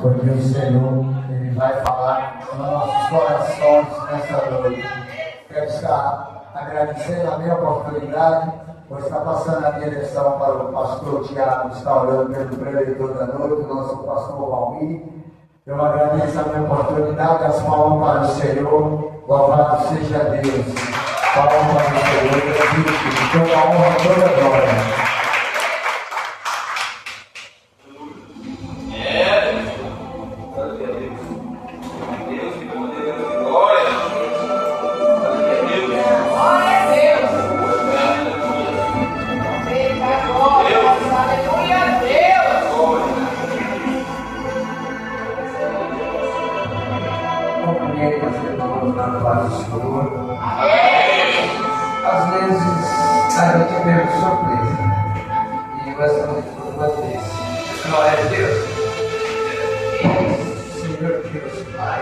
porque o Senhor ele vai falar nos nossos corações nessa noite. Quero estar agradecendo a minha oportunidade, por estar passando a direção para o pastor Tiago, que está orando pelo preletor da noite, o nosso pastor Valmir. Eu agradeço a minha oportunidade, as palmas para o Senhor, louvado seja Deus. Palmas para o Senhor, toda a honra, toda a glória. Às vezes a gente é meio surpresa e gosta muito de uma vez. Glória a Deus. Senhor Deus, Pai,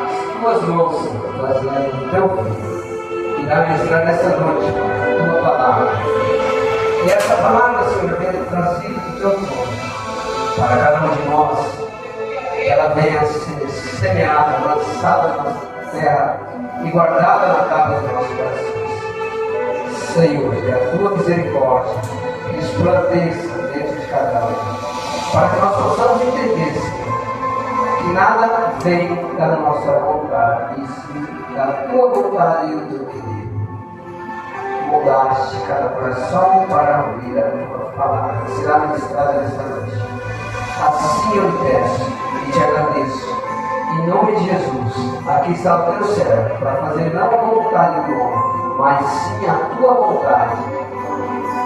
as tuas mãos, Senhor, baseadas no teu filho, irá ministrar nessa noite a tua palavra. E essa palavra, Senhor, venha trazer do teu nome para cada um de nós, que ela venha ser semeada, lançada na terra e guardada na casa dos nossos corações. Senhor, que a tua misericórdia resplandeça dentro de cada um, para que nós possamos entender, Senhor, que nada vem da nossa vontade, e sim da tua vontade e do teu querer. Mudaste cada coração para ouvir a tua palavra, que será ministrada nesta noite. Assim eu te peço e te agradeço. Em nome de Jesus, aqui está o teu servo, para fazer não a vontade do homem, mas sim a tua vontade.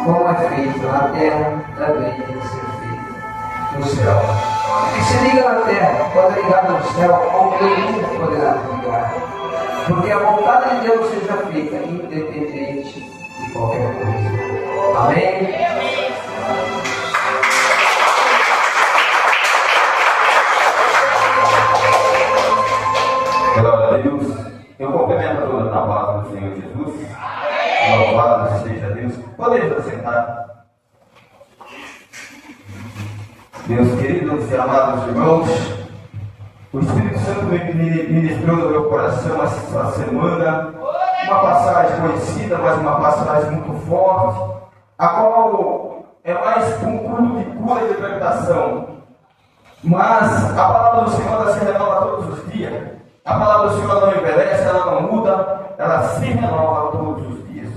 Como é feito na terra, também tem que ser feito no céu. O que se liga na terra pode ligar no céu, como nenhum poderá ligar. Porque a vontade de Deus seja feita independente de qualquer coisa. Amém? Glória a Deus. Eu cumprimento a todos na palavra do Senhor Jesus. Louvado seja Deus. Podemos sentar. Meus queridos e amados irmãos, o Espírito Santo me ministrou no meu coração essa semana uma passagem conhecida, mas uma passagem muito forte, a qual é mais um culto de cura e libertação. Mas a palavra do Senhor ela se renova todos os dias. A palavra do Senhor não envelhece, ela não muda, ela se renova todos os dias.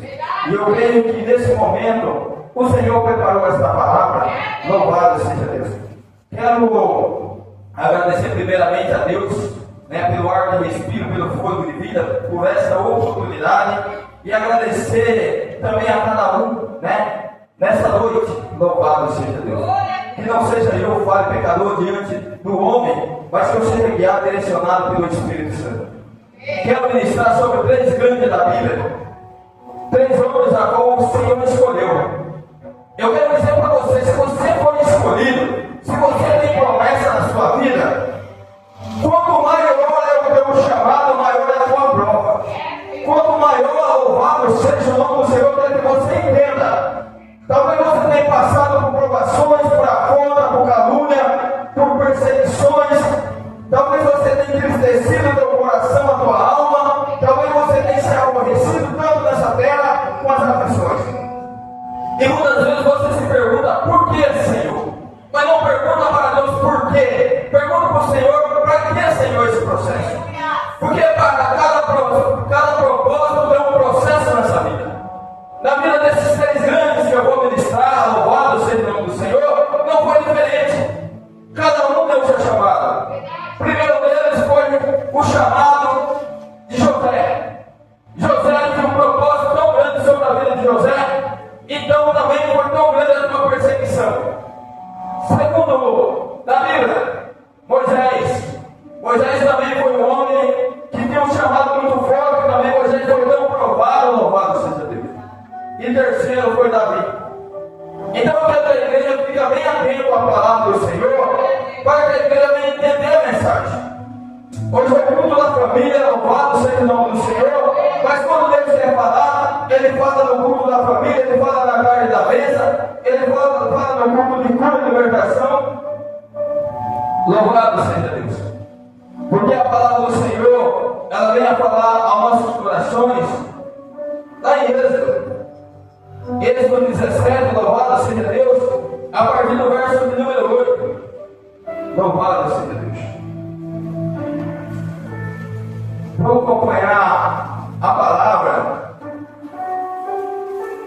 E eu creio que nesse momento o Senhor preparou esta palavra. Louvado seja Deus. Quero agradecer primeiramente a Deus, pelo ar de respiro, pelo fogo de vida, por esta oportunidade. E agradecer também a cada um, nessa noite. Louvado seja Deus. Que não seja eu, fale pecador diante do homem, mas que eu seja guiado, direcionado pelo Espírito Santo. Quero ministrar sobre 3 grandes da Bíblia, 3 homens a qual o Senhor escolheu. Eu quero dizer para você, se você for escolhido, se você tem promessa na sua vida, quanto maior é o teu chamado, maior é a tua prova. Quanto maior louvado seja o nome do Senhor, para que você entenda. Talvez você tenha passado por provações, por afronta, por calúnia, por perseguições. Talvez você tenha entristecido o teu coração, a tua alma. Talvez você tenha se aborrecido tanto nessa terra com as aflições. E muitas vezes você se pergunta, por que, Senhor? Mas não pergunta para Deus por quê. Pergunta para o Senhor, para que, Senhor, esse processo? Porque para cada propósito tem um processo nessa vida. Na vida desses 3 grandes que eu vou ministrar, louvado seja o nome do Senhor, não foi diferente. Cada um tem o seu chamado. Primeiro deles foi o chamado de José. José tinha um propósito tão grande sobre a vida de José, então também foi tão grande a sua perseguição. Segundo da Bíblia, Moisés também foi um homem que tinha um chamado muito forte, também Moisés foi tão provado, louvado seja Deus. E terceiro foi Davi. Então eu quero que a igreja fique bem atento à palavra do Senhor, para que a igreja venha entender a mensagem. Hoje é o culto da família, louvado seja o nome do Senhor, mas quando Deus quer falar, Ele fala no culto da família, Ele fala na carne da mesa, Ele fala no culto de cura e libertação. Louvado seja Deus. Porque a palavra do Senhor, ela vem a falar aos nossos corações, lá em Êxodo 17, louvado seja Deus, a partir do verso de número 8. Louvado seja Deus. Vamos acompanhar a palavra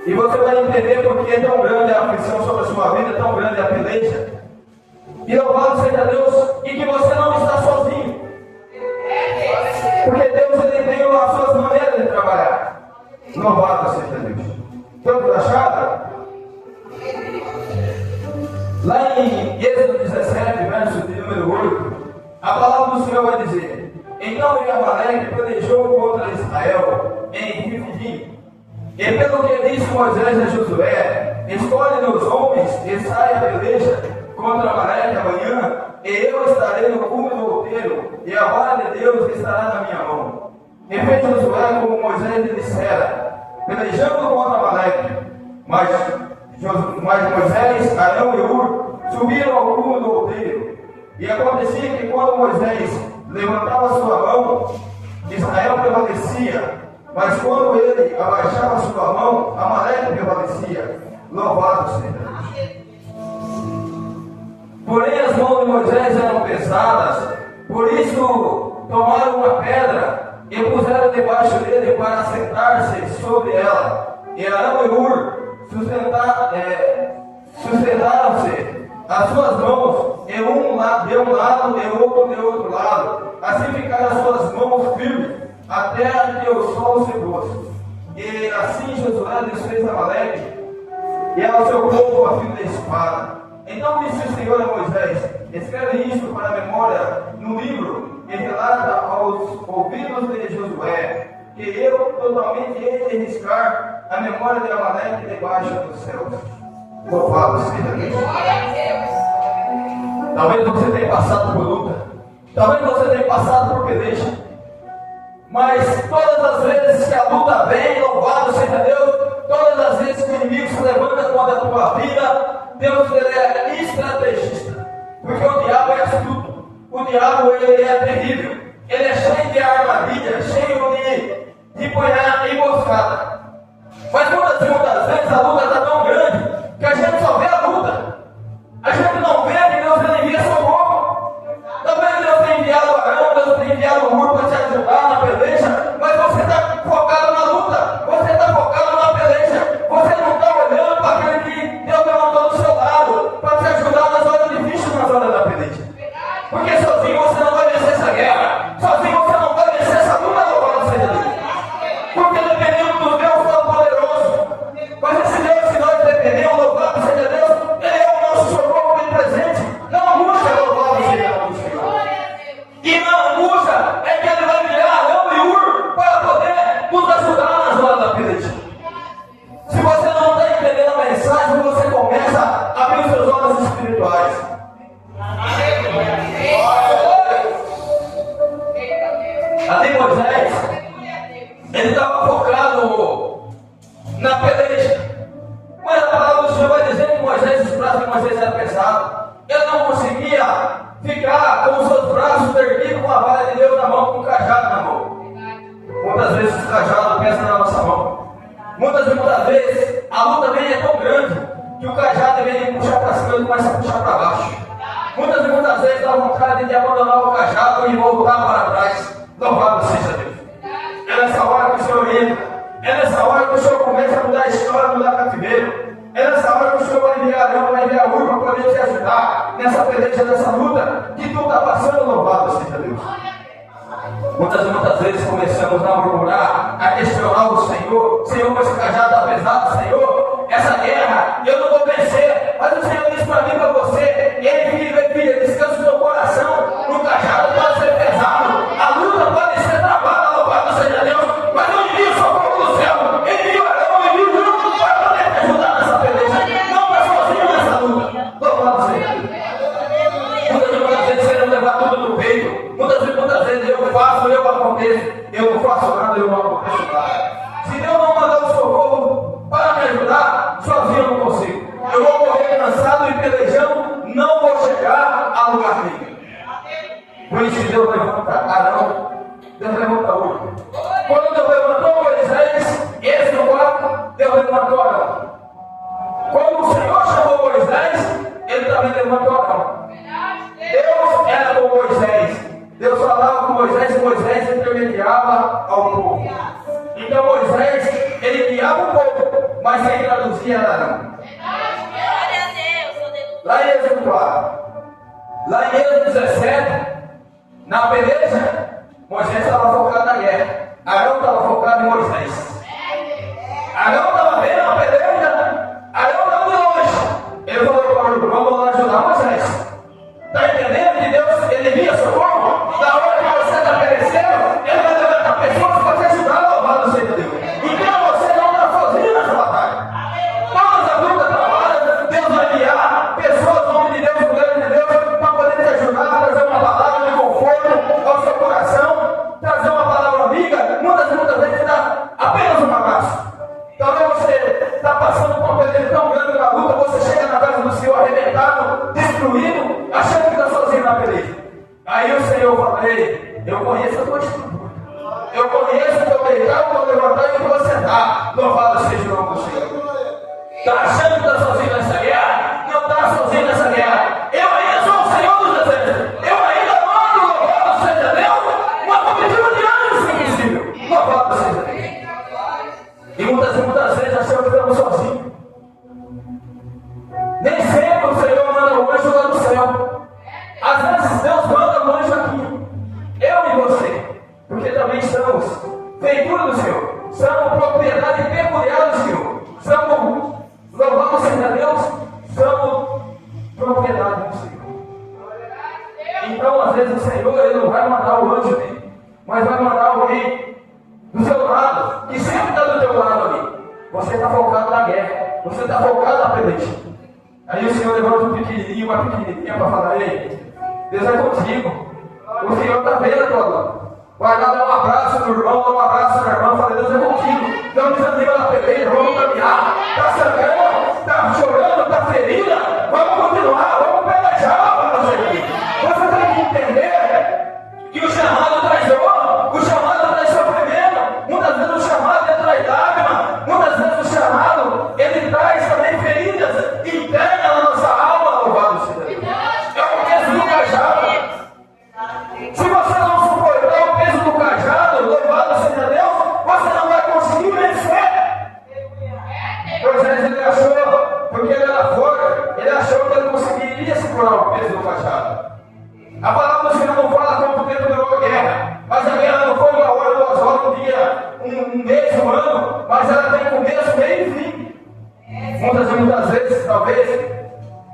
e você vai entender porque é tão grande a aflição sobre a sua vida, tão grande a peleja. E louvado seja Deus, e que você não está sozinho. Porque Deus, ele tem as suas maneiras de trabalhar. Louvado seja Deus. Todos acharam? Lá em Êxodo 17, verso de número 8, a palavra do Senhor vai dizer: então o Amaleque pelejou contra Israel em Refidim. E pelo que disse Moisés a Josué: escolhe-nos homens e sai a peleja contra Amaleque amanhã, e eu estarei no cume do outeiro, e a vara de Deus estará na minha mão. E fez Josué como Moisés lhe dissera, pelejando contra Amaleque. Mas Moisés, Arão e Hur subiram ao cume do outeiro. E acontecia que quando Moisés levantava sua mão, Israel prevalecia. Mas quando ele abaixava sua mão, Amaleque prevalecia. Louvado seja Deus. Porém as mãos de Moisés eram pesadas, por isso tomaram uma pedra e puseram debaixo dele para sentar-se sobre ela. E Arão e Hur sustentaram-se as suas mãos de um lado e outro de outro lado. Assim ficaram as suas mãos firmes até que o sol se pôs. E assim Josué desfez Amaleque e ao seu povo a fio da espada. Então disse o Senhor a Moisés: escreve isto para a memória no livro e relata aos ouvidos de Josué, que eu totalmente hei de riscar a memória de Amaleque debaixo dos céus. Louvado seja Deus. Talvez você tenha passado por luta, talvez você tenha passado por peleja, mas todas as vezes que a luta vem, louvado seja Deus, todas as vezes que o inimigo se levanta contra a tua vida, Deus, ele é estrategista, porque o diabo é astuto, o diabo ele é terrível, ele é cheio de armadilha, cheio de ponhar emboscada. Mas muitas vezes a luta está tão grande que a gente só vê a luta, a gente não vê que Deus ele envia socorro. Talvez Deus tenha enviado Arão, Deus tenha enviado o Hur para te ajudar na peleja, mas você está focado na luta, você está focado na peleja, você não está olhando para aquele que Deus levantou do seu lado para te ajudar nas horas difíceis, nas horas da peleja. Porque sozinho você não vai vencer essa guerra, sozinho você não vai vencer essa luta, louvado seja Deus. Porque dependendo do Deus Todo-Poderoso, mas esse Deus que nós dependemos, louvado seja Deus, ele é o nosso socorro bem presente. Na angústia, louvado seja Deus. E na angústia é que ele vai enviar Arão e Hur para poder nos ajudar nas horas da peleja. Se você não está entendendo a mensagem, você começa a abrir os seus olhos espirituais. Ali Moisés, ele estava focado na peleja. Mas a palavra do Senhor vai dizer que Moisés, os braços de Moisés eram pesados. Ele não conseguia ficar com os seus braços erguidos com a vara de Deus na mão, com o cajado na mão. Muitas vezes o cajado pesa na nossa mão. Muitas vezes a luta vem é tão grande que o cajado vem de puxar para cima e começa a puxar para baixo. Muitas vezes dá vontade de abandonar o cajado e voltar para trás. Louvado seja Deus. É nessa hora que o Senhor entra. É nessa hora que o Senhor começa a mudar a história, mudar cativeiro. É nessa hora que o Senhor vai enviar Arão, vai enviar Hur para poder te ajudar nessa peleja, nessa luta que tu está passando, louvado seja Deus. Muitas vezes começamos a murmurar, a questionar o Senhor: Senhor, esse cajado está pesado, Senhor, essa guerra eu não vou vencer. Mas o Senhor diz para mim, para você: ei, filha, descansa o teu coração. O cajado pode ser pesado, a luta pode ser travada, louvado seja Deus, mas eu envio socorro do céu, envio Arão, envio Hur para poder te ajudar nessa peleja. Não está sozinho nessa luta, louvado seja Deus. Muitas vezes queremos levar tudo no peito. Muitas vezes eu faço, eu aconteço. Eu não faço nada, eu não aconteço nada. Se Deus não mandar o socorro para me ajudar, sozinho eu não consigo. Eu vou morrer cansado e pelejando, não vou chegar a lugar nenhum. Por isso Deus levanta Arão, Deus levanta outro. Quando Deus levantou Moisés, Êxodo 4, Deus levantou Arão. Quando o Senhor chamou Moisés, ele também levantou Arão. Deus era com Moisés. Deus falava com Moisés e Moisés intermediava ao povo. Então Moisés, ele guiava o povo, mas quem traduzia era Arão. Lá em Êxodo 4, lá em Êxodo 17, na peleja, Moisés estava focado na guerra. Arão estava focado em Moisés. Arão estava vendo a peleja. Arão não de longe. Ele falou para o irmão, vamos lá ajudar Moisés. Está entendendo que Deus, ele via socorro? Da hora que você está perecendo, ele vai levantar pessoas para te ajudar, louvado seja Deus. Então você não está sozinho nessa batalha. Todas as lutas trabalham, Deus vai enviar pessoas, nome de Deus, mulheres de Deus, para poder te ajudar, trazer uma palavra de conforto ao seu coração, trazer uma palavra amiga. Muitas vezes dá apenas um abraço. Talvez você está passando por uma peleja tão grande na luta, você chega na casa do Senhor arrebentado, destruído, achando que está sozinho na peleja. Aí o Senhor fala, ei, eu conheço a tua estrutura. Eu conheço o teu deitar, o teu levantar e o teu sentar. Louvado seja o nome do Senhor. Está achando que está sozinho nessa guerra? Não está sozinho nessa guerra. Eu ainda sou o Senhor dos exércitos. Eu ainda mando, louvado seja Deus, uma comitiva de anjos invisível. Louvado seja Deus. E muitas vezes achamos que estamos sozinhos. Nem sempre o Senhor manda um anjo lá do céu. Às vezes Deus manda um anjo aqui. Eu e você. Porque também estamos feitura do Senhor. Somos propriedade peculiar do Senhor. Somos, louvamos seja Deus, somos propriedade do Senhor. Então, às vezes, o Senhor ele não vai mandar o anjo dele, mas vai mandar alguém do seu lado, que sempre está do teu lado ali. Você está focado na guerra, você está focado na peleja. Aí o Senhor levanta um pequenininho, uma pequenininha para falar, ei, Deus é contigo. O Senhor está vendo a tua luta. Vai lá dar um abraço no irmão, dar um abraço na irmã, fala, Deus é contigo. Não desanima na peleja, vamos caminhar. Está sangrando, está chorando, está ferida. Vamos continuar, vamos pelejar. Você tem que entender que o chamado traz dor, o chamado traz sofrimento. Muitas vezes o chamado traz lágrima, muitas vezes o chamado ele traz também feridas internas na nossa alma, louvado seja Deus. É o peso do cajado. Se você não suportar o peso do cajado, louvado seja Deus, você não vai conseguir vencer. Moisés ele achou, porque ele era forte, ele achou que ele conseguiria segurar o peso do cajado. A palavra do Senhor não fala quanto tempo durou a guerra, mas a guerra não foi uma hora, 2 horas, um dia, um mês, um ano, mas ela tem começo, meio e fim. Muitas vezes, talvez,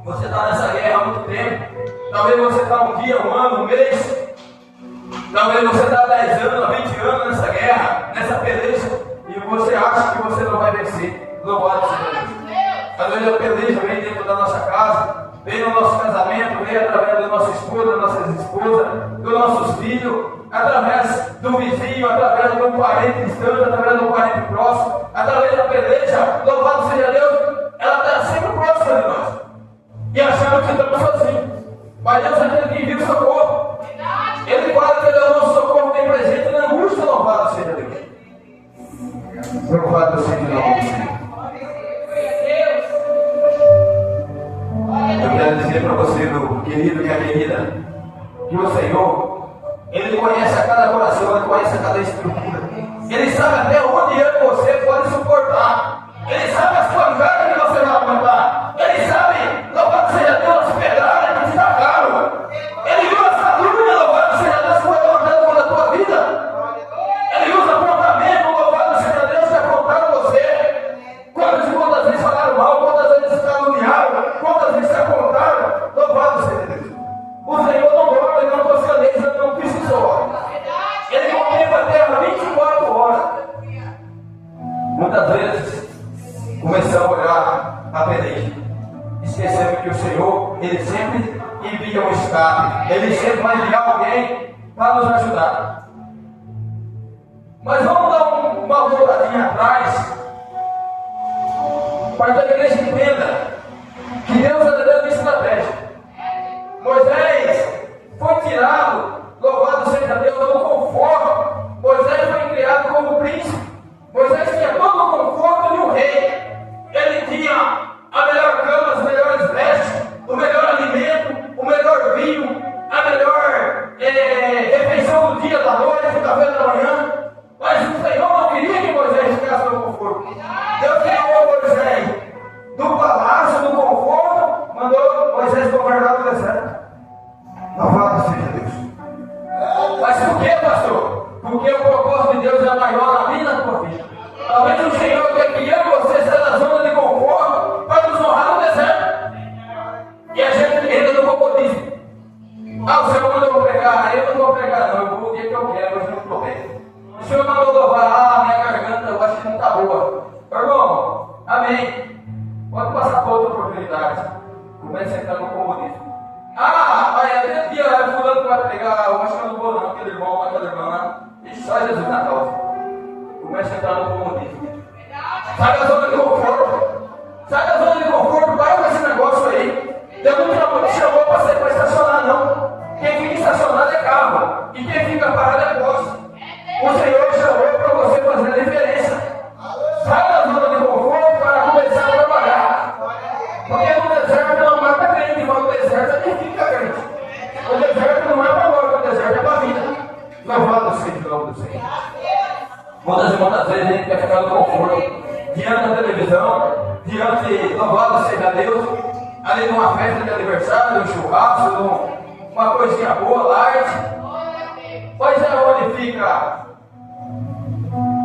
você está nessa guerra há muito tempo, talvez você está um dia, um ano, um mês, talvez você está há 10 anos, há 20 anos nessa guerra, nessa peleja, e você acha que você não vai vencer. Louvado seja Deus. Às vezes a peleja vem dentro da nossa casa, vem no nosso casamento, vem através da nossa esposa, da nossa esposa, dos nossos filhos, através do vizinho, através de um parente distante, através de um parente próximo, através da peleja. Louvado seja Deus, ela está sempre próxima de nós. E achamos que estamos sozinhos. Mas Deus é aquele que envia o socorro. Ele fala que ele é o nosso socorro bem presente na angústia. Louvado seja Deus. Louvado seja Deus. Eu quero dizer para você, meu querido e minha querida, que o Senhor, Ele conhece a cada coração, Ele conhece a cada estrutura. Ele sabe até onde eu e você pode suportar. Ele sabe as pancadas que você vai aguentar. Ele sabe, louvado seja Deus, as pedradas que te tacaram. Ele viu essa dúvida, louvado seja Deus, que foi levantado contra a tua vida. Ele usa apontamento, louvado seja Deus, que apontaram você. Quantas vezes falaram mal, quantas vezes caluniaram, quantas vezes se apontaram, louvado seja Deus. O Senhor não dorme, Ele não toscaneja, Ele não pisa o sol. Ele contempla a terra 24 horas. Muitas vezes começamos a olhar a peleja, esquecemos que o Senhor, Ele sempre envia um escape, Ele sempre vai enviar alguém para nos ajudar. Mas vamos dar uma voltadinha atrás, para que a igreja entenda que Deus é Deus de estratégia. Moisés foi tirado Ah, o Senhor mandou eu pregar, eu não vou pregar não, eu vou o dia que eu quero, hoje não estou bem. O Senhor mandou louvar, minha garganta eu acho que não está boa. Irmão, amém. Pode passar para outra oportunidade. Comece a entrar no comunismo. Ah, mas aquele dia fulano que vai pregar, eu acho que eu não vou não, aquele irmão, aquela irmã. Isso só Jesus na causa. Comece a entrar no comunismo. Sai da zona de conforto. Sai da zona de conforto, vai com esse negócio aí. Deus não te chamou para estacionar, não. Quem fica estacionado é carro. E quem fica parado é poste. O Senhor chamou para você fazer a diferença. Sai da zona de conforto para começar a trabalhar. Porque no deserto não mata crente, mas no deserto é quem fica crente. O deserto não é para agora, o deserto é para a vida. Louvado seja o nome do Senhor. Muitas e muitas vezes a gente quer ficar no conforto, diante da televisão, diante, louvado seja Deus, ali numa festa de aniversário, um churrasco, uma coisinha boa, light. Pois é onde fica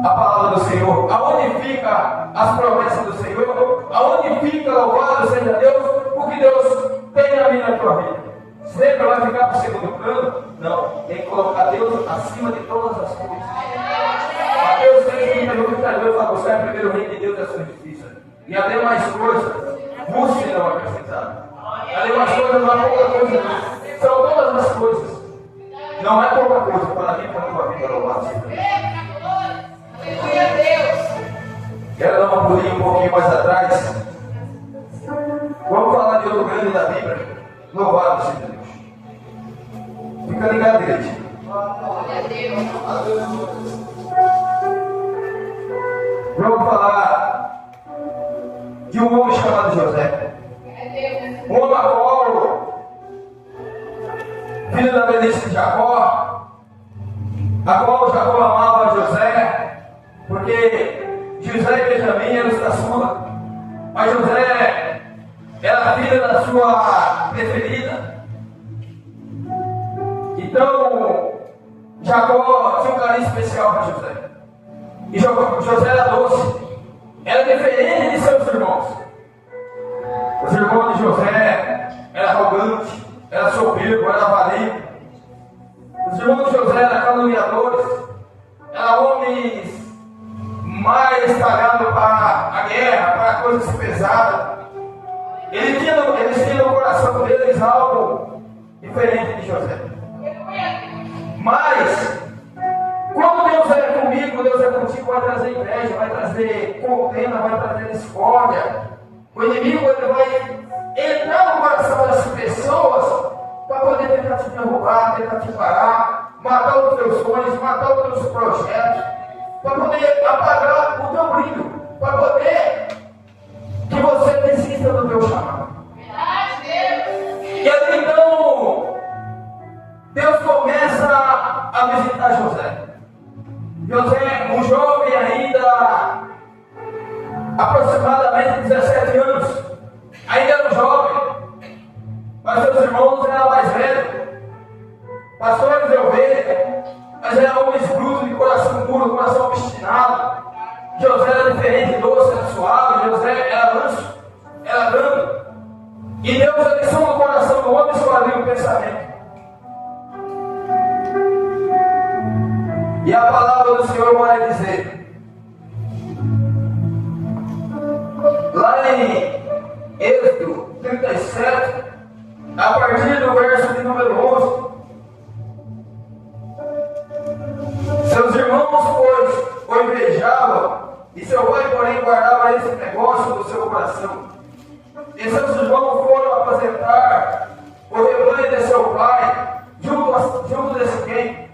a palavra do Senhor, aonde fica as promessas do Senhor, aonde fica, louvado seja Deus, o que Deus tem na minha tua vida. Sempre vai ficar para o segundo plano? Não, tem que colocar Deus acima de todas as coisas. Mateus 6:31 fala: buscar primeiro o reino de Deus e a sua justiça, e a demais coisas vos serão acrescentadas. A demais coisas não é pouca coisa, não. São todas as coisas. Não é pouca coisa para mim, para a tua vida, louvado seja Deus. Quero dar uma pulinha um pouquinho mais atrás. Vamos falar de outro grande da Bíblia. Louvado seja Deus. Fica ligado, igreja. Vamos falar de um homem chamado José. Um homem Apolo, filho da velhice de Jacó, a qual Jacó amava José, porque José e Benjamim eram os caçula, mas José era filha da sua preferida. Então Jacó tinha um carinho especial para José. E José era doce, era diferente de seus irmãos. Os irmãos de José eram arrogantes, era soberbo, era valente. Os irmãos de José eram caluniadores, eram homens mais talhados para a guerra, para coisas pesadas. Eles tinham no coração deles algo diferente de José. Mas, quando Deus é comigo, Deus é contigo, vai trazer inveja, vai trazer contenda, vai trazer discórdia. O inimigo ele vai entrar no coração das pessoas para poder tentar te derrubar, tentar te parar, matar os teus sonhos, matar os teus projetos, para poder apagar o teu brilho, para poder que você desista do teu chamado. E ali então, Deus começa a visitar José. José, um jovem ainda, aproximadamente 17 anos, ainda era um jovem, mas seus irmãos eram mais velhos, pastores de ovelha, mas eram homens brutos, de coração puro, coração obstinado. José era diferente, doce, era suave, José era manso, era brando. E Deus, a lição do coração do homem, escolheu o pensamento. E a palavra do Senhor vai dizer, lá em Êxodo 37, a partir do verso de número 11, seus irmãos, pois, o invejavam, e seu pai, porém, guardava esse negócio no seu coração. E seus irmãos foram apresentar o rebanho de seu pai junto desse quem.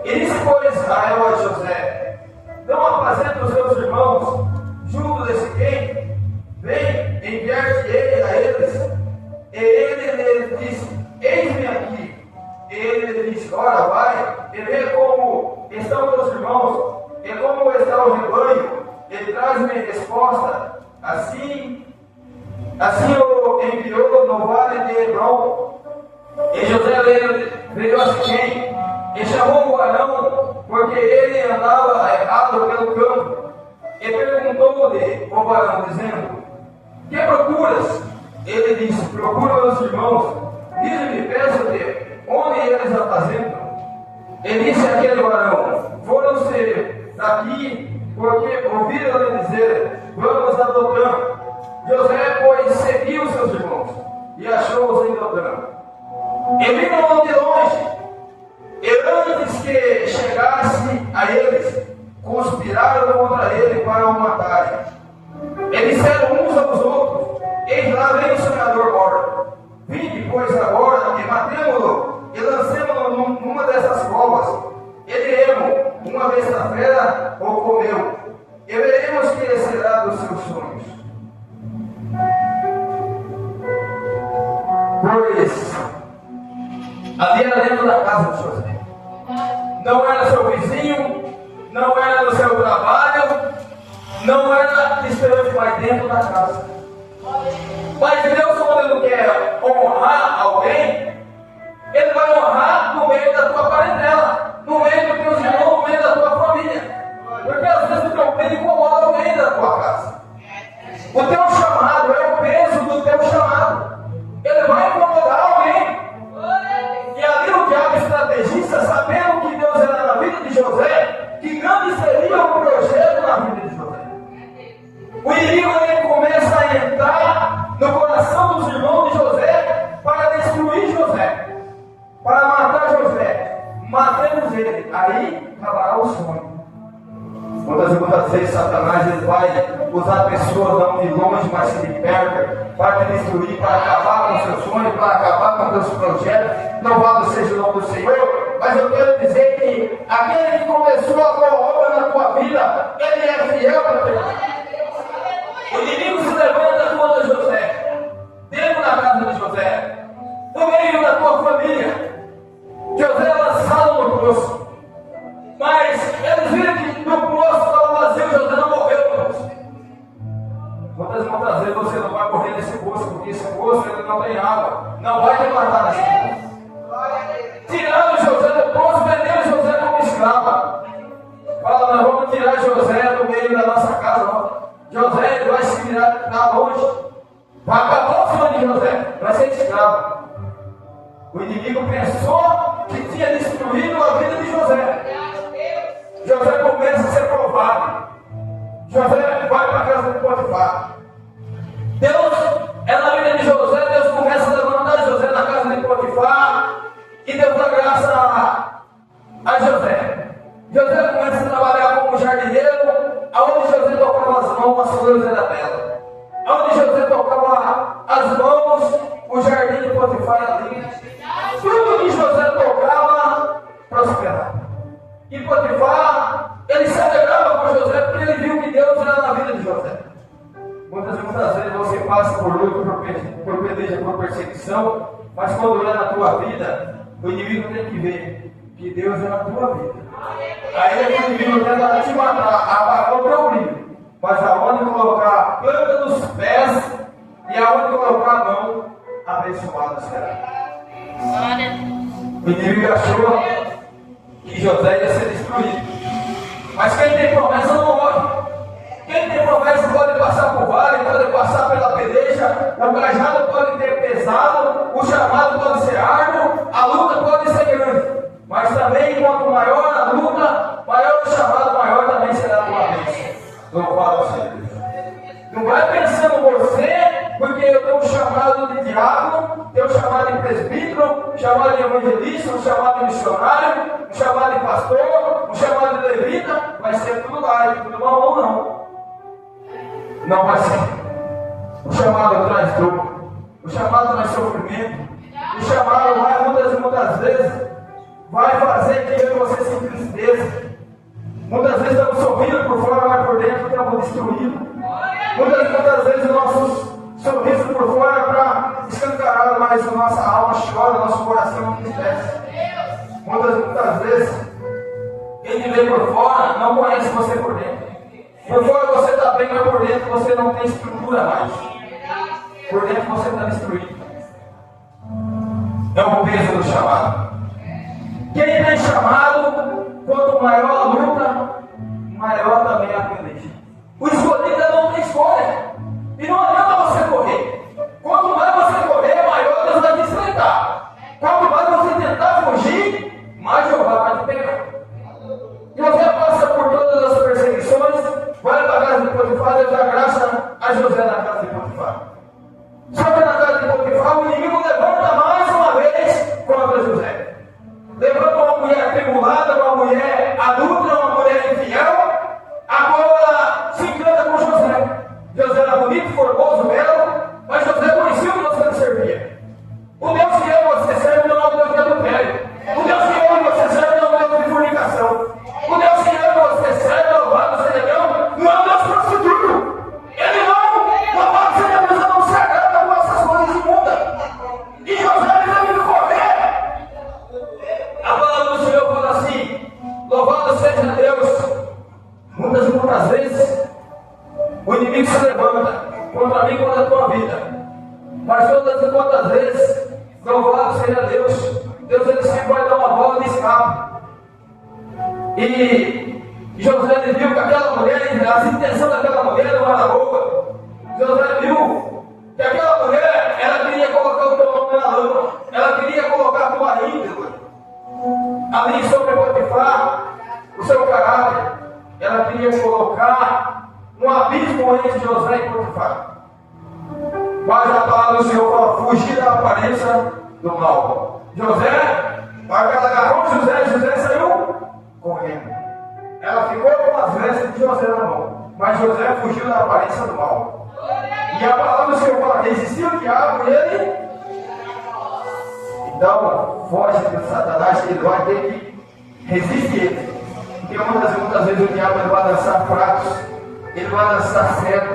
E disse, pois, Israel a José: não apresenta os seus irmãos junto desse quem? Vem, enviar-te ele a eles. E ele disse: eis-me aqui. E ele disse: ora, vai, e vê como estão teus irmãos, e como está o rebanho, e traz-me resposta. Assim o enviou no vale de Hebron. E José veio a Siquém, e chamou o varão, porque ele andava errado pelo campo, e perguntou-lhe o varão, dizendo: que procuras? Ele disse: procuro meus irmãos. Diz-me, peço-te, onde eles a fazenda. Ele disse àquele varão: foram-se daqui, porque ouviram ele dizer: vamos a Dotã. José, pois, seguiu seus irmãos e achou-os em Dotã. E viram de longe, e antes que chegasse a eles, conspiraram contra ele para o matarem. E disseram uns aos outros: eis lá vem o sonhador morto. Vinde, pois, agora, e matemo-lo, e lancemo-lo numa dessas covas. E diremos: uma besta fera o comeu, e veremos que será dos seus sonhos. Pois ali era dentro da casa de José. Não era seu vizinho, não era no seu trabalho, não era distante, mas dentro da casa. Mas Deus, quando Ele quer honrar alguém, Ele vai honrar no meio da tua parentela, no meio dos teus irmãos, no meio da tua família. Porque às vezes o teu filho incomoda alguém da tua casa. O teu chamado é o peso do teu chamado. Ele vai incomodar alguém. E ali o diabo estrategista, sabendo que Deus era na vida de José, que grande seria o projeto na vida de José. O inimigo ele começa a entrar no coração dos irmãos de José para destruir José, para matar José. Matemos ele, aí acabará o sonho. Muitas vezes Satanás ele vai usar pessoas não de longe, mas de perto, para te destruir, para acabar com o seu sonho, para acabar com os seus projetos. Louvado seja o nome do Senhor. Mas eu quero dizer que aquele que começou a boa obra na tua vida, ele é fiel para terminar. O inimigo se levanta contra José, dentro da casa de José, no meio da tua família. José é lançado no poço, mas eles viram que no poço estava vazio. José não morreu no poço. Muitas vezes você não vai morrer nesse poço, porque esse poço ele não tem água, não vai te matar nesse poço. Tirando José do poço, vendendo José como escravo. Fala, nós vamos tirar José do meio da nossa casa. Não. José ele vai se virar para longe. Vai acabar o sonho de José, vai ser escravo. O inimigo pensou que tinha destruído a vida de José. José começa a ser provado. José vai para a casa de Potifar. Deus é na vida de José. Deus começa a levantar José na casa de Potifar. E Deus dá graça a José. José começa a trabalhar como jardineiro. Aonde José tocava as mãos, as flores eram belas. Aonde José tocava as mãos, o jardim de Potifar era lindo. Tudo que José tocava prosperava. E Potifar, ele se alegrava com José, porque ele viu que Deus era na vida de José. Muitas vezes você passa por luta, por peleja, por perseguição, mas quando é na tua vida, o inimigo tem que ver que Deus é na tua vida. Aí o inimigo tenta te matar, apagar o teu brilho, mas aonde colocar a planta dos pés e aonde colocar a mão, abençoado será. O inimigo achou que José ia ser destruído, mas quem tem promessa não morre. Quem tem promessa pode passar por vale, pode passar pela peleja, o cajado pode ter pesado, o chamado pode ser árduo, a luta pode ser grande. Mas também, quanto maior a luta, maior o chamado, maior também será a tua bênção. Louvado seja Deus. Não vai pensando você, porque eu tenho um chamado de diácono, tenho um chamado de presbítero, um chamado de evangelista, um chamado de missionário, um chamado de pastor, um chamado de levita, vai ser tudo lá, tudo mamão não. Não vai ser. O chamado traz dor, o chamado traz sofrimento, o chamado vai muitas vezes vai fazer que eu e você se entristeça. Muitas vezes estamos sorrindo por fora, mas por dentro estamos destruídos. Muitas vezes o nosso sorriso por fora está escancarado, mas a nossa alma chora, nosso coração entristece. Muitas vezes quem te vê por fora não conhece você por dentro. Por fora você está bem, mas por dentro você não tem estrutura mais. Por dentro você está destruído. É o peso do chamado. Quem tem chamado, quanto maior a luta, maior também a peleja. O escolhido não tem escolha. E não adianta você correr. Quanto mais você correr, maior Deus vai te enfrentar. Quanto mais você tentar fugir, E José viu que aquela mulher, as intenções daquela mulher não era boa. José viu que aquela mulher, ela queria colocar o teu nome na lama, ela queria colocar a tua índole ali sobre Potifar, o seu caráter, ela queria colocar um abismo entre José e Potifar. Mas a palavra do Senhor fala: fugir da aparência do mal. José, ela agarrou José saiu correndo. Ela ficou com as vestes de José na mão, mas José fugiu da aparência do mal. E a palavra do Senhor fala: resistiu o diabo e ele. Então, foge de Satanás, que ele vai ter que resistir ele. Porque muitas vezes o diabo ele vai lançar pratos, ele vai lançar cego.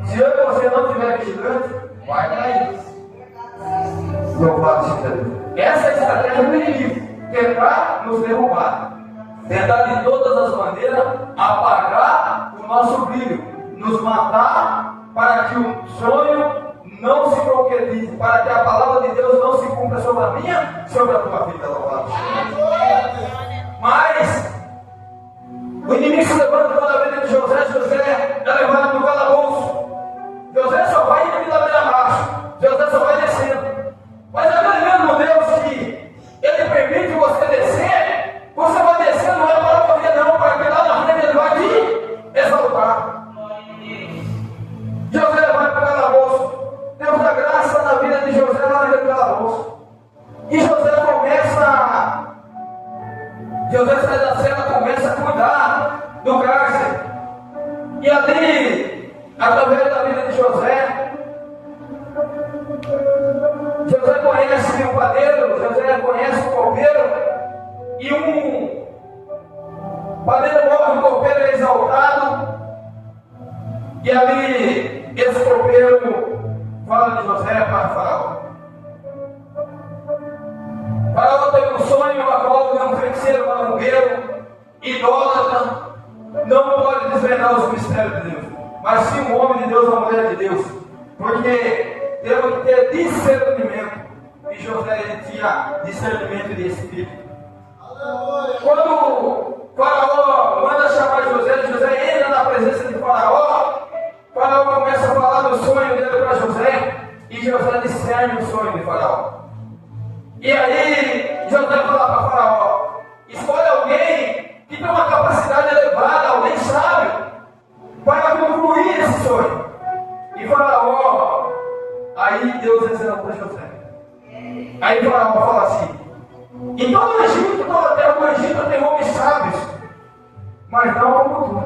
Se eu e você não estiver vigilante, vai cair. Louvado seja Deus. Essa é a estratégia do inimigo: tentar nos derrubar, tentar de todas as maneiras apagar o nosso brilho, nos matar para que o sonho não se concretize, para que a palavra de Deus não se cumpra sobre a minha, sobre a tua vida. Louvado seja Deus. Mas o inimigo se levanta contra a vida de José. José é levado no calabouço. José só vai indo de ladeira abaixo. José só vai descendo. Mas aquele mesmo Deus que ele permite você descer, você vai descer, não é para morrer não, para que lá na frente ele vai te exaltar. José vai para o calabouço. Deus dá graça na vida de José lá naquele calabouço. E José sai da cela, começa a cuidar do cárcere. E ali, através da vida de José conhece o padeiro, José conhece o copeiro, e um padeiro morre, o copeiro é exaltado, e ali esse copeiro fala de José para Faraó. Faraó teve um sonho, a qual um feiticeiro, macumbeiro, idólatra, não pode desvendar os mistérios de Deus, mas sim um homem de Deus, uma mulher de Deus, porque temos que ter discernimento, e José ele tinha discernimento de espírito. Quando Faraó manda chamar José entra na presença de Faraó começa a falar do sonho dele para José, e José discerne o sonho de Faraó. E aí José fala para Faraó: escolhe alguém que tem uma capacidade elevada, alguém sábio, para concluir esse sonho. E Faraó, aí Deus revela para José. Aí Faraó fala assim: em todo o Egito, toda a terra do Egito tem homens sábios, mas não como tu.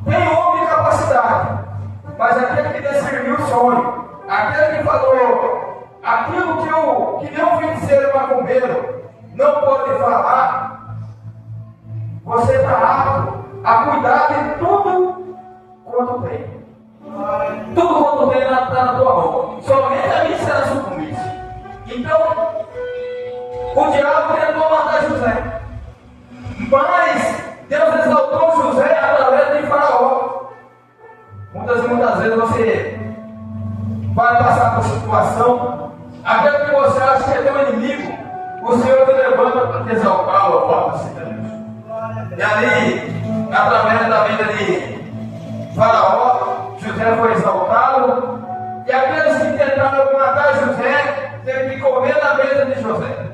Tem homem de capacidade, mas aquele que discerniu o sonho, aquele que falou aquilo que deu um feiticeiro macumbeiro, não pode falar. Você está apto a cuidar de tudo quanto tem. Tudo quanto tem está na tua mão. Somente a mim será sucumbido. Então, o diabo tentou matar José, mas Deus exaltou José através de Faraó. Muitas vezes você vai passar por situação, aquele que você acha que é teu inimigo, o Senhor te levanta para te exaltar, louvado seja Deus. E ali, através da vida de Faraó, José foi exaltado, e aqueles que tentaram matar José teve que comer na mesa de José,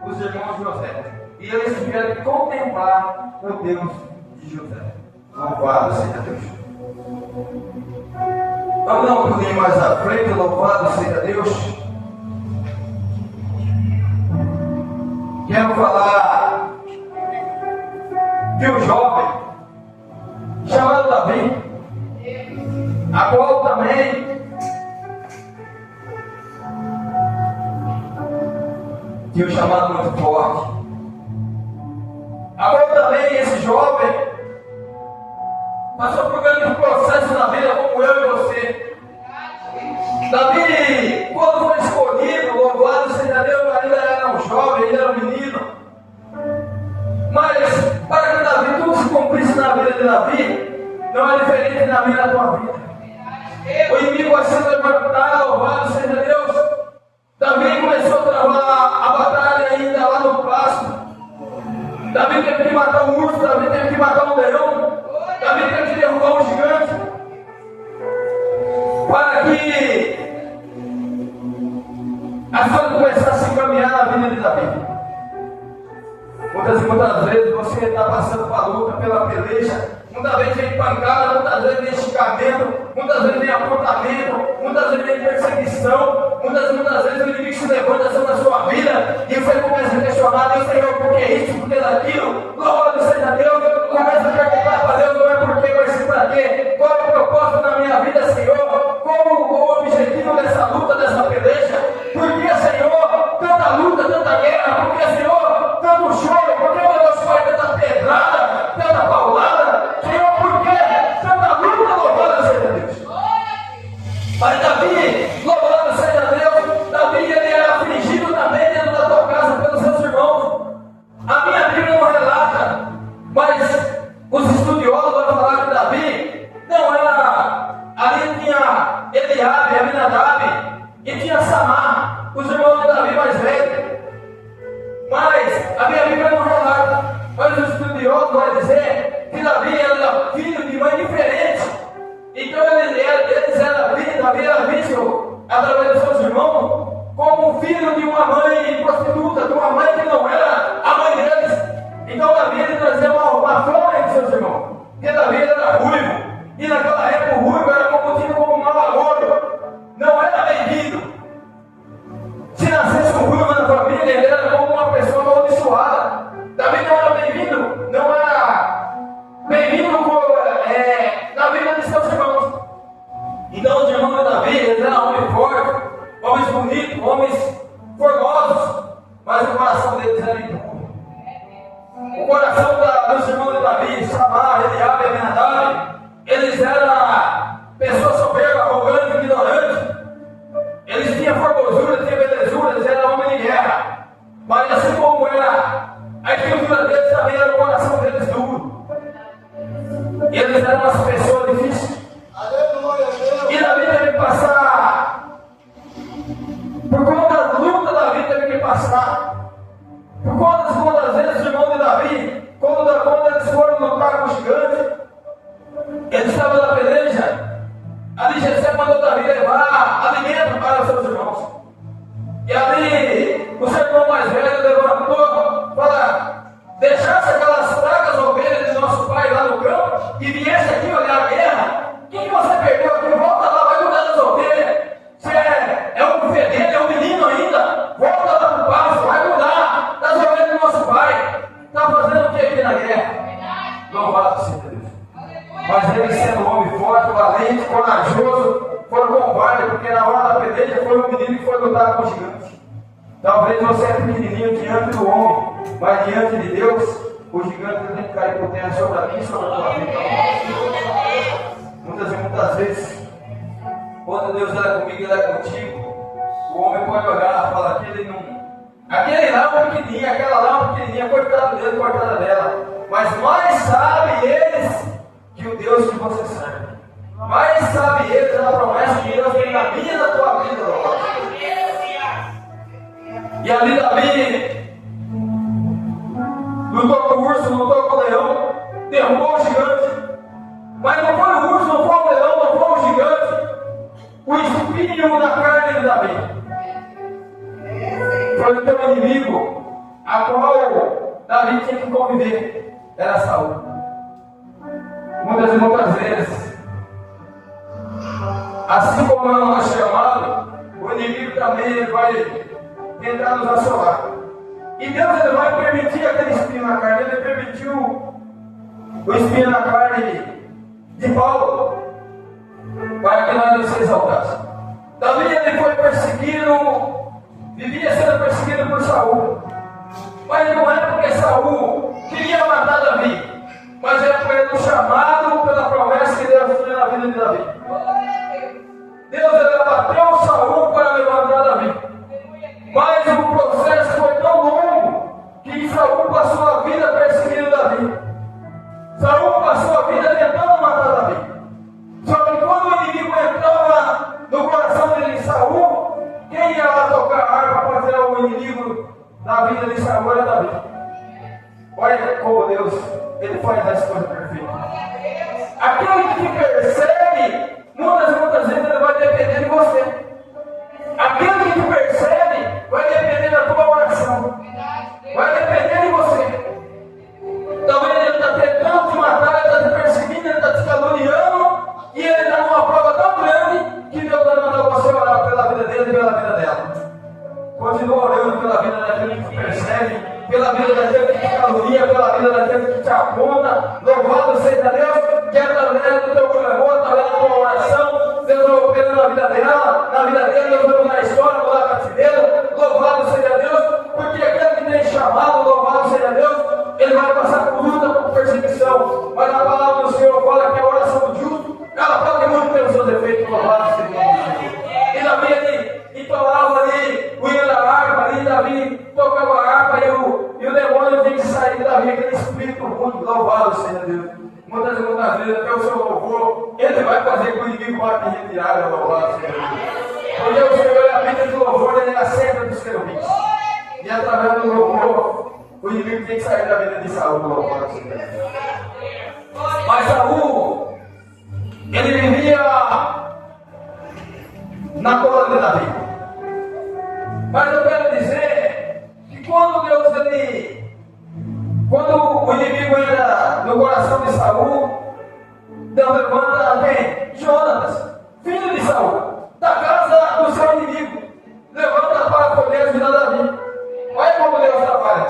os irmãos de José, e eles tiveram que contemplar o Deus de José. Louvado seja Deus. Vamos dar um pulinho mais à frente, louvado seja Deus. Quero falar de um jovem chamado Davi, a qual também tinha um chamado muito forte. A qual também esse jovem passou por um grande processo na vida, como eu e você. Davi, quando foi escolhido, louvado seja Deus, ainda era um jovem, ainda era um menino. Mas para que Davi tudo se cumprisse na vida de Davi, não é diferente na minha e na tua vida. O inimigo vai se levantar, louvado seja Deus. Davi começou a travar a batalha ainda lá no pasto. Davi teve que matar um urso, Davi teve que matar um leão, Davi teve que derrubar um gigante, para que as coisas começassem a caminhar na vida de Davi. Muitas e muitas vezes você está passando pela luta, pela peleja, muitas vezes vem pancada, muitas vezes vem esticamento, muitas vezes vem apontamento, muitas vezes vem perseguição, muitas vezes o inimigo se levanta sobre a sua vida e você começa a questionar: Deus, Senhor, por que isso, por que daquilo? Louvado seja Deus, começa a perguntar para Deus: não é por quê, vai ser para quê? Qual é o propósito da minha vida, Senhor? Qual o objetivo dessa luta, dessa peleja? Por que, Senhor, tanta luta, tanta guerra? Por que, Senhor, tanto choro? Por que, meu Deus, Pai, tanta pedrada, tanta paulada? Senhor, por que tanta luta? Louvado seja Deus. Mas Davi, louvado seja Deus, Davi, ele era afligido também dentro da tua casa pelos seus irmãos. A minha Bíblia não relata, mas os estudiosos vão falar que Davi não era. Ali tinha Eliabe, Aminadab, e tinha Samar, os irmãos de Davi mais velhos. Mas a minha Bíblia não relata, mas os estudiosos vão dizer que Davi era filho de mãe diferente. Então Davi era visto através dos seus irmãos como filho de uma mãe prostituta, de uma mãe que não era a mãe deles. Então Davi ele trazia uma fama entre seus irmãos, porque Davi era ruivo, e naquela época o ruivo era conhecido como um mau agouro, não era bem-vindo. Se nascesse um ruivo na família, ele era como uma pessoa amaldiçoada. Davi não era bem-vindo, não era bem-vindo na vida de seus irmãos. Então os irmãos de Davi, eles eram homens fortes, homens bonitos, homens formosos, mas o coração deles era impuro. O coração dos irmãos de Davi, Samar, Eliabe e Aminadab, eles eram pessoas soberbas, arrogantes, ignorantes. Eles tinham formosura, tinham belezura, eles eram homens de guerra. Mas assim como era a estrutura deles, também era o coração deles duro. E eles eram umas pessoas difíceis. E Davi teve que passar, por conta da luta, Davi teve que passar. Por conta das vezes os irmãos de Davi, quando eles foram lutar com o gigante, eles estavam na peleja. Ali Jessé mandou Davi levar alimento para os seus irmãos. E ali o seu irmão mais velho levantou, fala: deixasse aquelas fracas ovelhas de nosso pai lá no campo e viesse aqui olhar a guerra. O que você perdeu aqui? Volta lá, vai cuidar das ovelhas. Você é um fedelho, é um menino ainda. Volta lá para o pasto, vai cuidar das ovelhas do nosso pai. Está fazendo o que aqui na guerra? Louvado seja Deus. Mas ele, sendo um homem forte, valente, corajoso, foi covarde, porque na hora da peleja foi o menino que foi lutar com o gigante. Talvez você é pequenininho diante do homem, mas diante de Deus, o gigante tem que cair por terra sobre a mim e sobre a tua vida. Muitas e muitas vezes, quando Deus é comigo e Ele é contigo, o homem pode olhar e falar: aquele lá é um pequenininho, aquela lá é um pequenininha, coitado dele, coitada dela. Mas mais sabe eles que o Deus que você serve. Mais sabe eles a promessa que Deus tem na minha e na tua vida. E ali Davi lutou com o urso, lutou com o leão, derrubou o gigante. Mas não foi o urso, não foi o leão, não foi o gigante, o espinho na carne de Davi. Foi o teu inimigo, a qual Davi tinha que conviver, era Saul. Muitas e muitas vezes, assim como não é chamado, o inimigo também ele vai tentar nos assolar. E Deus ele vai permitir aquele espinho na carne. Ele permitiu o espinho na carne de Paulo, para que nós nos exaltássemos. Davi ele foi perseguido, vivia sendo perseguido por Saul. Mas não é porque Saul queria matar Davi, mas é pelo chamado, pela promessa que Deus tinha na vida de Davi. Deus ele abateu Saul para levantar Davi. Mas o processo foi tão longo que Saul passou a vida perseguindo Davi. Saul passou a vida tentando matar Davi. Só que quando o inimigo entrava no coração de Saul, quem ia lá tocar a harpa para fazer o inimigo da vida de Saul era Davi. Olha como Deus, Ele faz as coisas perfeitas. Aquele que te persegue, muitas vezes ele vai depender de você. Aquele que te persegue vai depender da tua oração. Vai depender de você. Talvez ele está tentando te matar, ele está te perseguindo, ele está te caluniando, e ele está numa prova tão grande que Deus vai mandar você orar pela vida dele e pela vida dela. Continua orando pela vida daquele que te persegue, pela vida daquele que te calunia, pela vida daquele que te aponta. Louvado seja Deus, que através do teu clamor, através da tua oração, Deus vai operando na vida dela, na vida dele, Deus vai mudar a história, mudar a cativeiro. Louvado seja Deus, porque aquele que tem chamado, louvado seja Deus, ele vai passar por luta, por perseguição. Mas a palavra do Senhor fala que a oração do justo, ela pode muito ter os seus efeitos, louvado seja Deus. E Davi ali, entoava ali o hino da harpa, ali Davi tocava a harpa e o demônio tem que sair de Davi, aquele espírito ruim, louvado seja Deus. Muitas vezes, até o seu louvor, ele vai fazer com o inimigo para te retirar, louvado seja Deus. Porque o Senhor é a vida de louvor, ele aceita dos querubins. E através do louvor, o inimigo tem que sair da vida de Saul, louvado seja Deus. Mas Saul, ele vivia na coroa de Davi. Mas eu quero dizer que quando o inimigo entra no coração de Saul, Deus levanta quem? Jonatas, filho de Saul, da casa do seu inimigo, levanta para poder ajudar Davi. Olha como Deus trabalha.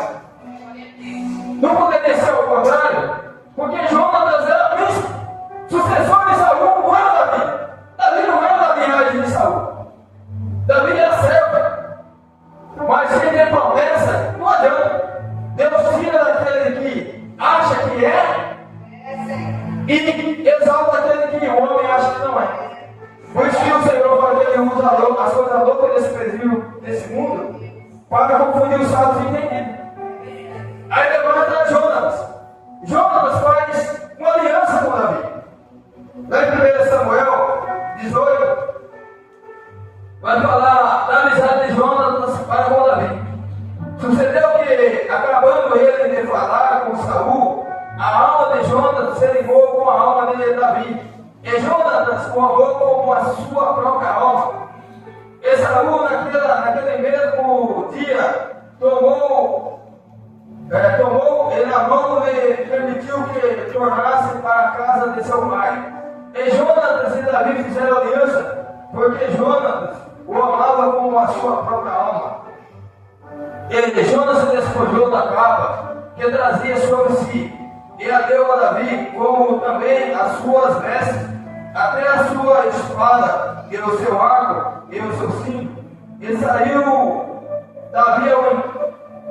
Não poderia ser o contrário, porque Jonatas era príncipe, sucessor de Saul, não era Davi. Davi não era da linhagem de Saul. Davi era servo. Mas quem tem promessa, não adianta. Deus tira daquele que acha que é e exalta aquele que o homem acha que não é. Por isso que o Senhor fala que ele usa as coisas loucas desse período, desse mundo, para confundir os sábios e entendidos. Aí levanta Jonatas. Jonatas faz uma aliança com Davi. Lá em 1 Samuel 18, vai falar da amizade de Jonatas para com Davi. Sucedeu que, acabando ele de falar com Saul, a alma de Jonatas se ligou com a alma de Davi. E Jonatas o amou como a sua própria alma. E Saul, naquele mesmo dia, tomou ele a mão e permitiu que tornasse para a casa de seu pai. E Jonatas e Davi fizeram aliança, porque Jonatas o amava como a sua própria alma. E Jonatas se despojou da capa que trazia sobre si, e a deu a Davi, como também as suas vestes, até a sua espada, e o seu arco, e o seu cinto. E saiu Davi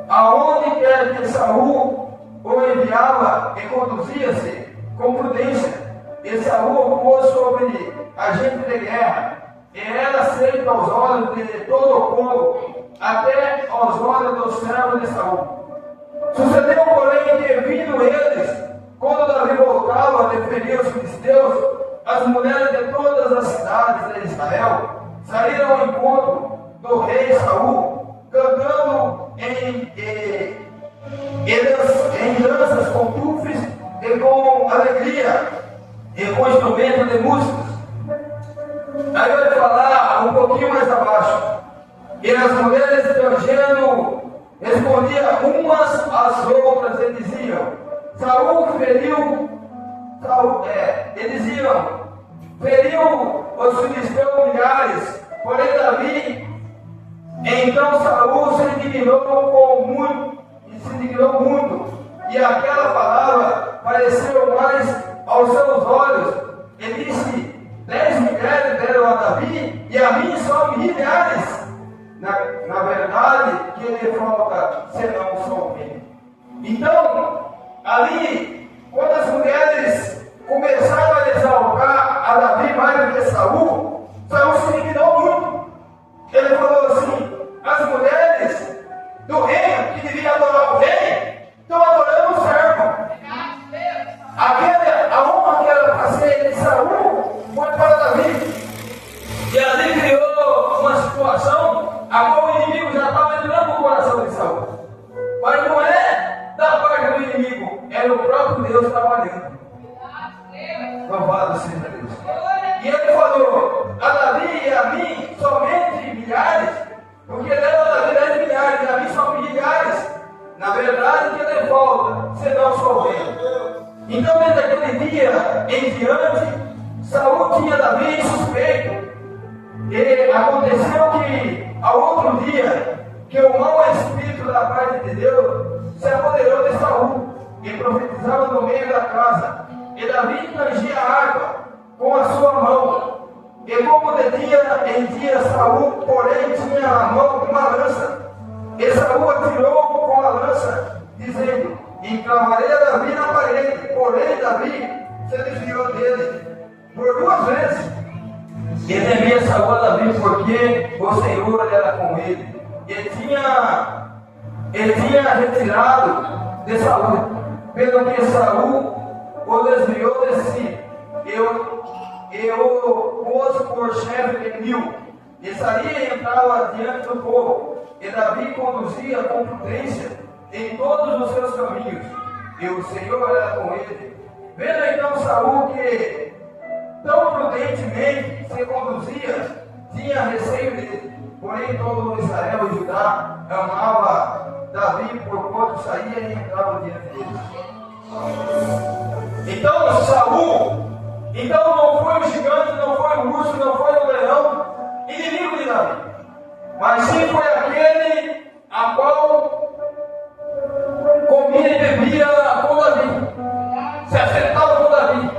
aonde quer que Saul o enviava, e conduzia-se com prudência. E Saul o pôs sobre a gente de guerra, e era aceito aos olhos de todo o povo, até aos olhos dos servos de Saul. Sucedeu, porém, que vindo eles, quando Davi voltava a ferir os filisteus, as mulheres de todas as cidades de Israel saíram ao encontro do rei Saul, cantando em danças com tufes e com alegria e com instrumento de música. Aí eu vou falar um pouquinho mais abaixo. E as mulheres tangendo respondiam umas às outras e diziam: Saul feriu, feriu os filisteus milhares, porém Davi. Então Saul se indignou muito, e aquela palavra pareceu mais aos seus olhos, e disse: 10 mulheres deram a Davi, e a mim só milhares. Na verdade, que lhe falta senão só um filho. Então, ali, quando as mulheres começaram a exaltar a Davi mais do que Saul, Saul se indignou muito. Ele falou assim: as mulheres do reino que deviam adorar o rei estão adorando o servo. A honra que era para ser de Saul foi para Davi. E ali criou uma situação a qual o inimigo já estava entrando no coração de Saul. Mas não é da parte do inimigo próprio Deus trabalhando. Louvado seja Deus. E ele falou a Davi e a mim somente milhares, porque dela a Davi 10 milhares, a mim são milhares. Na verdade, que ele volta, senão sou rei. Então, desde aquele dia em diante, Saul tinha Davi suspeito. E aconteceu que, ao outro dia, que o mau espírito da parte de Deus se apoderou de Saul e profetizava no meio da casa. E Davi tangia a água com a sua mão. E como de dia em dia Saul, porém, tinha a mão uma lança. E Saul atirou com a lança, dizendo: encravarei a Davi na parede. Porém, Davi se desviou dele por 2 vezes. E temia Saul a Davi, porque o Senhor era com ele. Ele tinha retirado de Saul, pelo que Saul o desviou de si. E o pôs por chefe de 1000. E saía e entrava diante do povo. E Davi conduzia com prudência em todos os seus caminhos, e o Senhor era com ele. Vendo então Saul que tão prudentemente se conduzia, tinha receio dele. Porém todo Israel e Judá amava Davi, porquanto saía e entrava diante dele. Então Saul, não foi o gigante, não foi o urso, não foi o leão inimigo de Davi, mas sim foi aquele a qual comia e bebia com Davi, se acertava com Davi.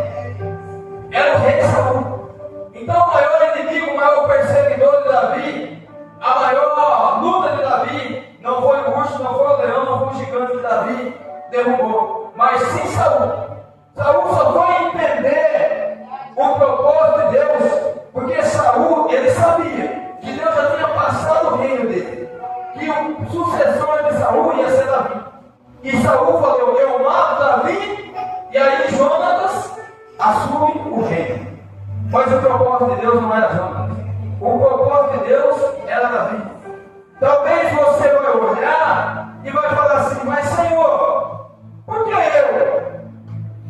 Era o rei Saul. Então o maior inimigo, o maior perseguidor de Davi, a maior luta de Davi, não foi o urso, não foi o leão, não foi o gigante que Davi derrubou, mas sim Saul. Saul só foi entender o propósito de Deus, porque Saul, ele sabia que Deus já tinha passado o reino dele, que o sucessor de Saul ia ser Davi. E Saul falou: eu mato Davi, e aí Jonatas assume o reino. Mas o propósito de Deus não era Jonatas, o propósito de Deus era Davi. Talvez você vai olhar e vai falar assim: mas Senhor, por que eu?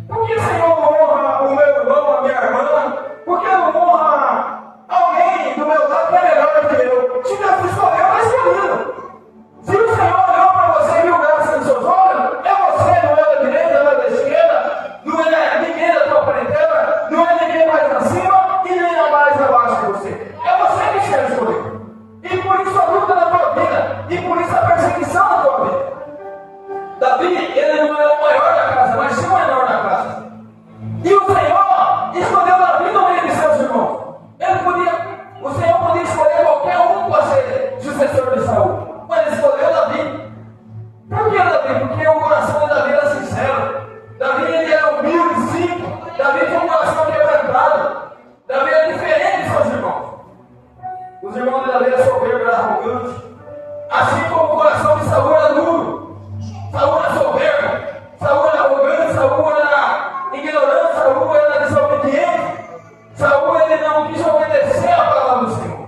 Por que o Senhor não honra o meu irmão, a minha irmã? Por que não honra alguém do meu lado que é melhor que eu? Se Deus escolheu, vai escolhido. Se o Senhor olhou para você e viu graça nos seus olhos, é você, não é da direita, não é da esquerda, não é ninguém da tua parentela, não é ninguém mais acima e nem mais abaixo de você. É você que será escolhido. E por isso a luta da tua vida, e por isso a perseguição da tua vida. Davi, ele não era o maior da casa, mas sim o menor da casa. E o Senhor escolheu Davi no meio de seus irmãos. O Senhor podia escolher qualquer um para ser sucessor de Saul, mas ele escolheu Davi. Por que Davi? Porque o coração de Davi era sincero. Davi, ele era humilde, simples. Davi tinha um coração quebrantado. Davi era diferente de seus irmãos. Os irmãos de Davi eram soberbos, eram arrogantes. Assim como o coração de Saul era duro. Saul era soberbo, Saul era arrogante, Saul era ignorante, Saul era desobediente. Saul, ele não quis obedecer a palavra do Senhor.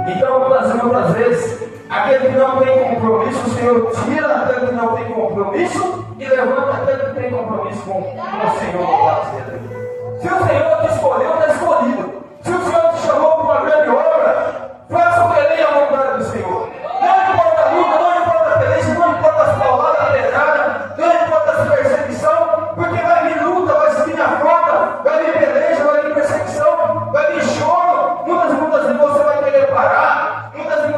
Então, muitas vezes, aquele que não tem compromisso, o Senhor tira aquele que não tem compromisso e levanta aquele que tem compromisso com o Senhor. Se o Senhor te escolheu, está escolhido. Se o Senhor te chamou para uma grande obra, faça o que é a vontade do Senhor. Não importa a luta, não importa a peleja, não importa as palavras, a pedrada, não importa a perseguição, porque vai vir luta, vai vir afronta, vai vir peleja, vai vir perseguição, vai vir choro. Muitas vezes você vai querer parar, muitas vezes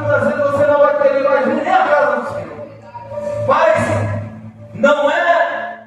você não vai querer mais vir nem a casa do Senhor. Mas não é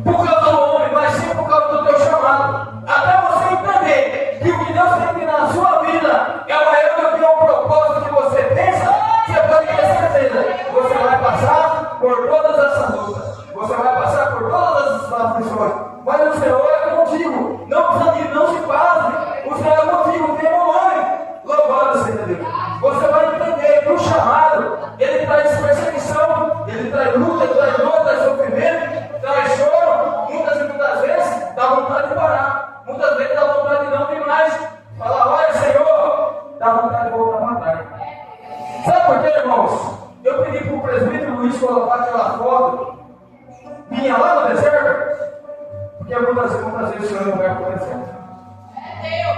por causa do homem, mas sim por causa do teu chamado. Até você entender que o que Deus tem na sua vida é maior do que o propósito que você pensa, você pode ter certeza. Você vai passar por todas essas lutas, você vai passar por todas essas aflições, mas o Senhor é contigo. Não se passe, o Senhor é contigo, tem um nome. Louvado seja Deus. Você vai entender que o chamado, ele traz perseguição, ele traz luta, ele traz dor, traz sofrimento, traz choro. Muitas vezes dá vontade de parar, muitas vezes dá vontade de não vir mais. Falar: olha, Senhor, dá vontade de voltar para trás. Sabe por quê, irmãos? Eu pedi para o presbítero Luiz colocar aquela foto minha tinha lá no deserto? Porque muitas vezes o Senhor não vai para o deserto.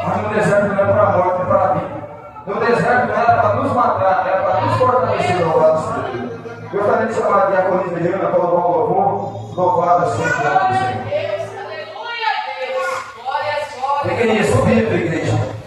Mas no deserto não é para a morte, é para a vida. No deserto não era para nos matar, era para nos fortalecer ao lado do Senhor. Eu gostaria de chamar a diaconisa Eliana para louvar o louvor. Louvado seja o nome do Senhor. Fiquem em espírito, igreja.